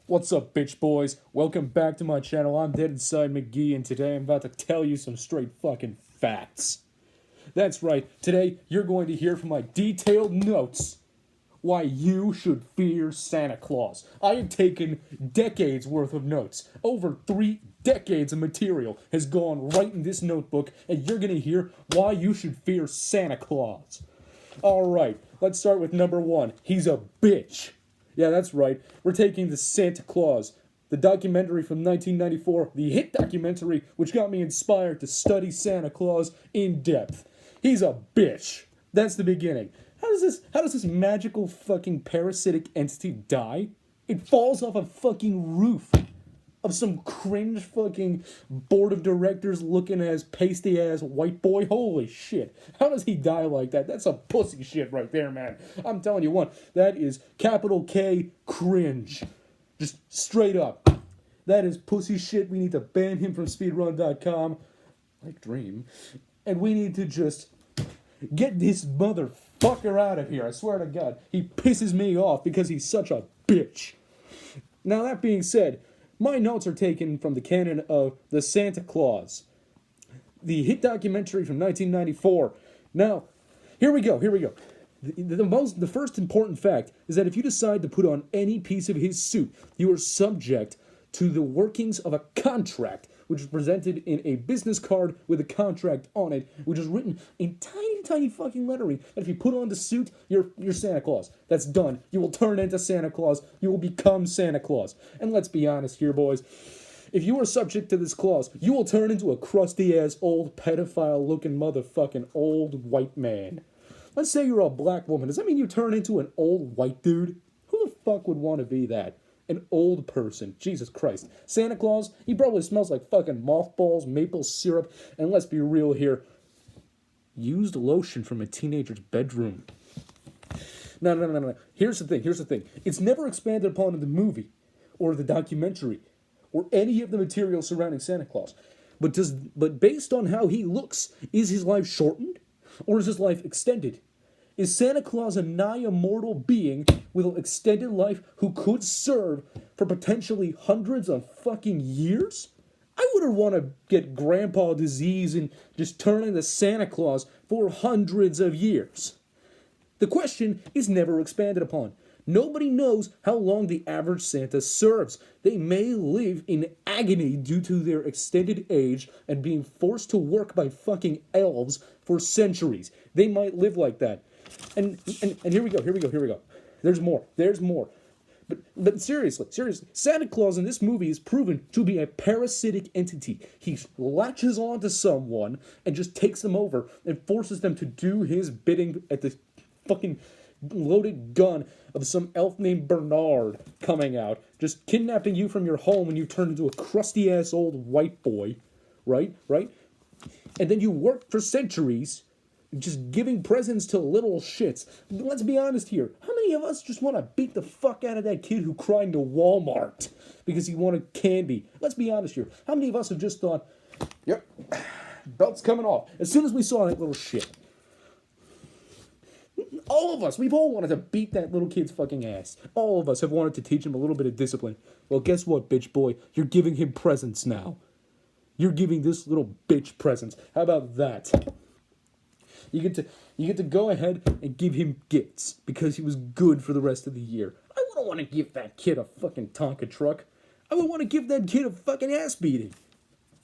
What's up, bitch boys? Welcome back to my channel. I'm Dead Inside McGee, and today I'm about to tell you some straight fucking facts. That's right, today you're going to hear from my detailed notes why you should fear Santa Claus. I have taken decades worth of notes. Over 3 decades of material has gone right in this notebook, and you're gonna hear why you should fear Santa Claus. Alright, let's start with number 1. He's a bitch. Yeah, that's right. We're taking the Santa Claus, the documentary from 1994, the hit documentary which got me inspired to study Santa Claus in depth. He's a bitch. That's the beginning. How does this magical fucking parasitic entity die? It falls off a fucking roof of some cringe fucking board of directors looking as pasty ass white boy. Holy shit. How does he die like that? That's some pussy shit right there, man. I'm telling you what, that is capital K cringe. Just straight up. That is pussy shit. We need to ban him from speedrun.com. Like Dream. And we need to just get this motherfucker out of here. I swear to God. He pisses me off because he's such a bitch. Now, that being said, my notes are taken from the canon of The Santa Claus, the hit documentary from 1994. Now, here we go. The first important fact is that if you decide to put on any piece of his suit, you are subject to the workings of a contract, which is presented in a business card with a contract on it, which is written in tiny fucking lettering. And if you put on the suit, you're Santa Claus. That's done. You will turn into Santa Claus. You will become Santa Claus. And let's be honest here, boys. If you are subject to this clause, you will turn into a crusty-ass, old, pedophile-looking motherfucking old white man. Let's say you're a black woman. Does that mean you turn into an old white dude? Who the fuck would want to be that? An old person. Jesus Christ. Santa Claus, he probably smells like fucking mothballs, maple syrup, and let's be real here, used lotion from a teenager's bedroom. No. Here's the thing. It's never expanded upon in the movie, or the documentary, or any of the material surrounding Santa Claus. But based on how he looks, is his life shortened, or is his life extended? Is Santa Claus a nigh immortal being with an extended life who could serve for potentially hundreds of fucking years? I wouldn't want to get grandpa disease and just turn into Santa Claus for hundreds of years. The question is never expanded upon. Nobody knows how long the average Santa serves. They may live in agony due to their extended age and being forced to work by fucking elves for centuries. They might live like that. And here we go. There's more. But seriously, Santa Claus in this movie is proven to be a parasitic entity. He latches onto someone and just takes them over and forces them to do his bidding at the fucking loaded gun of some elf named Bernard coming out, just kidnapping you from your home and you turn into a crusty ass old white boy, right? And then you work for centuries just giving presents to little shits. Let's be honest here. How many of us just want to beat the fuck out of that kid who cried into Walmart because he wanted candy? Let's be honest here. How many of us have just thought, yep, belt's coming off, as soon as we saw that little shit? All of us, we've all wanted to beat that little kid's fucking ass. All of us have wanted to teach him a little bit of discipline. Well, guess what, bitch boy? You're giving him presents now. You're giving this little bitch presents. How about that? You get to go ahead and give him gifts because he was good for the rest of the year. I wouldn't want to give that kid a fucking Tonka truck. I would want to give that kid a fucking ass beating.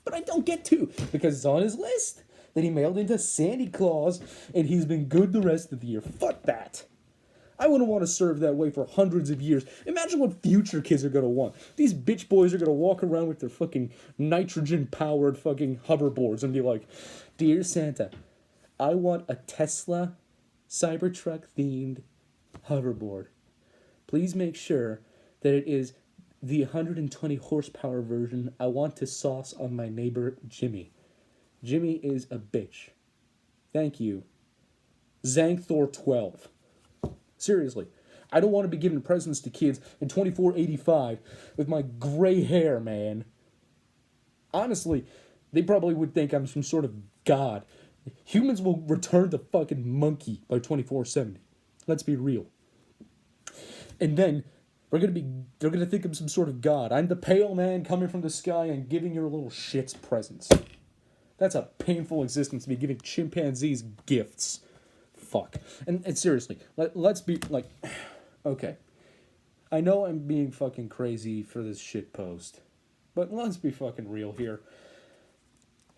But I don't get to because it's on his list that he mailed into Santa Claus and he's been good the rest of the year. Fuck that. I wouldn't want to serve that way for hundreds of years. Imagine what future kids are going to want. These bitch boys are going to walk around with their fucking nitrogen-powered fucking hoverboards and be like, "Dear Santa, I want a Tesla Cybertruck-themed hoverboard. Please make sure that it is the 120 horsepower version. I want to sauce on my neighbor Jimmy. Jimmy is a bitch. Thank you. Xangthor 12. Seriously, I don't want to be giving presents to kids in 2485 with my gray hair, man. Honestly, they probably would think I'm some sort of god. Humans will return to fucking monkey by 2470. Let's be real. And then They're gonna think I'm some sort of god. I'm the pale man coming from the sky and giving your little shits presents. That's a painful existence to be giving chimpanzees gifts. Fuck. And seriously, let's be like, okay. I know I'm being fucking crazy for this shit post, but let's be fucking real here.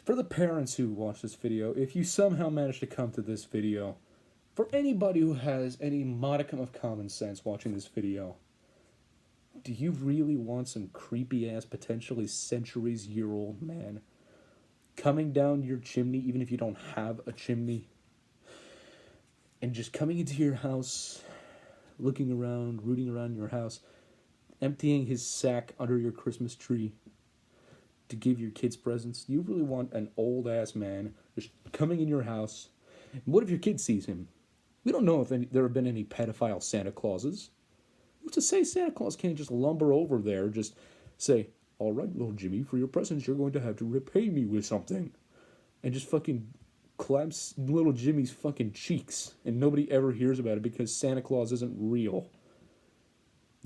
For the parents who watch this video, if you somehow manage to come to this video, for anybody who has any modicum of common sense watching this video, do you really want some creepy-ass, potentially centuries-year-old man coming down your chimney, even if you don't have a chimney, and just coming into your house, looking around, rooting around your house, emptying his sack under your Christmas tree to give your kids presents? Do you really want an old-ass man just coming in your house? And what if your kid sees him? We don't know if there have been any pedophile Santa Clauses. What's to say Santa Claus can't just lumber over there, just say, all right, little Jimmy, for your presents, you're going to have to repay me with something. And just fucking clamps little Jimmy's fucking cheeks. And nobody ever hears about it because Santa Claus isn't real.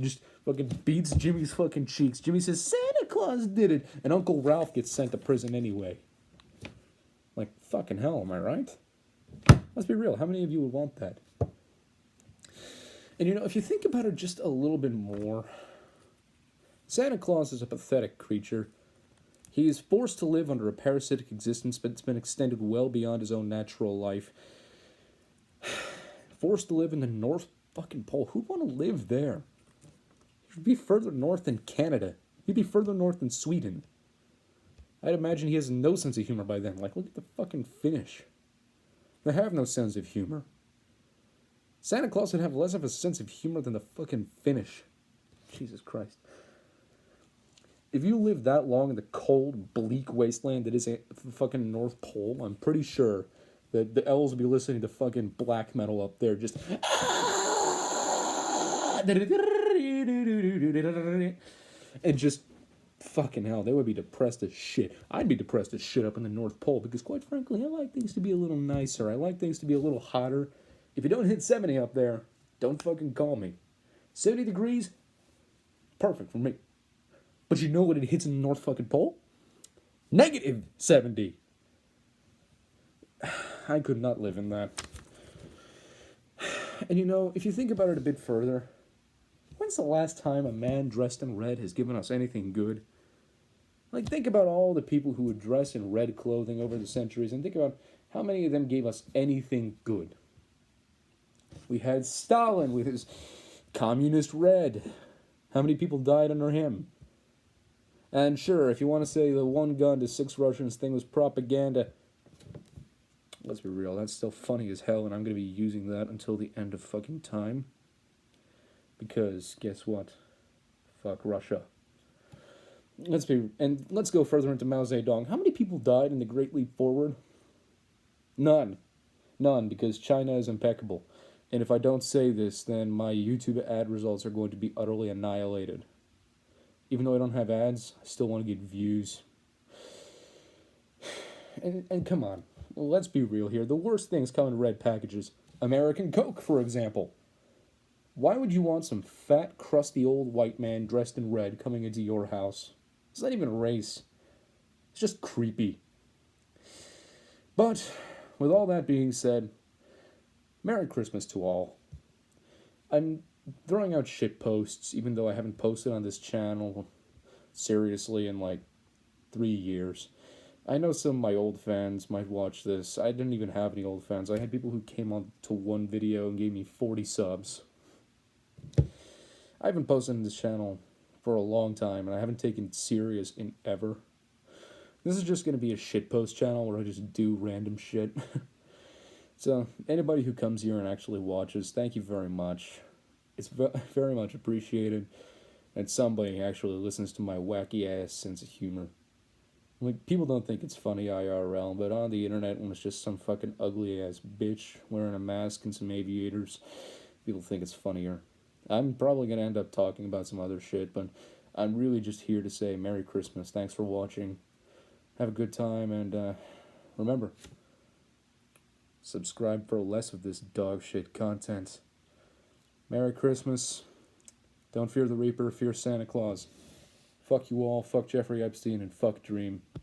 Just fucking beats Jimmy's fucking cheeks. Jimmy says, Santa Claus did it. And Uncle Ralph gets sent to prison anyway. Like, fucking hell, am I right? Let's be real. How many of you would want that? And you know, if you think about it just a little bit more, Santa Claus is a pathetic creature. He is forced to live under a parasitic existence, but it's been extended well beyond his own natural life. Forced to live in the North fucking Pole. Who'd want to live there? He'd be further north than Canada. He'd be further north than Sweden. I'd imagine he has no sense of humor by then. Like, look at the fucking Finnish. They have no sense of humor. Santa Claus would have less of a sense of humor than the fucking Finnish. Jesus Christ. If you live that long in the cold, bleak wasteland that is a fucking North Pole, I'm pretty sure that the elves will be listening to fucking black metal up there, just... And just... Fucking hell, they would be depressed as shit. I'd be depressed as shit up in the North Pole, because quite frankly, I like things to be a little nicer. I like things to be a little hotter. If you don't hit 70 up there, don't fucking call me. 70 degrees, perfect for me. But you know what it hits in the North fucking Pole? Negative 70. I could not live in that. And you know, if you think about it a bit further, when's the last time a man dressed in red has given us anything good? Like, think about all the people who would dress in red clothing over the centuries, and think about how many of them gave us anything good. We had Stalin with his communist red. How many people died under him? And sure, if you want to say the 1 gun to 6 Russians thing was propaganda, let's be real, that's still funny as hell, and I'm going to be using that until the end of fucking time. Because, guess what? Fuck Russia. Let's go further into Mao Zedong. How many people died in the Great Leap Forward? None. None, because China is impeccable. And if I don't say this, then my YouTube ad results are going to be utterly annihilated. Even though I don't have ads, I still want to get views. And come on, let's be real here. The worst things come in red packages. American Coke, for example. Why would you want some fat, crusty old white man dressed in red coming into your house? It's not even race. It's just creepy. But, with all that being said, Merry Christmas to all. I'm throwing out shit posts, even though I haven't posted on this channel seriously in like 3 years. I know some of my old fans might watch this. I didn't even have any old fans. I had people who came on to one video and gave me 40 subs. I haven't posted on this channel for a long time, and I haven't taken it serious in ever. This is just going to be a shitpost channel where I just do random shit. So, anybody who comes here and actually watches, thank you very much. It's very much appreciated. And somebody actually listens to my wacky-ass sense of humor. Like, people don't think it's funny IRL, but on the internet, when it's just some fucking ugly-ass bitch wearing a mask and some aviators, people think it's funnier. I'm probably going to end up talking about some other shit, but I'm really just here to say Merry Christmas. Thanks for watching. Have a good time, and remember, subscribe for less of this dog shit content. Merry Christmas. Don't fear the Reaper, fear Santa Claus. Fuck you all, fuck Jeffrey Epstein, and fuck Dream.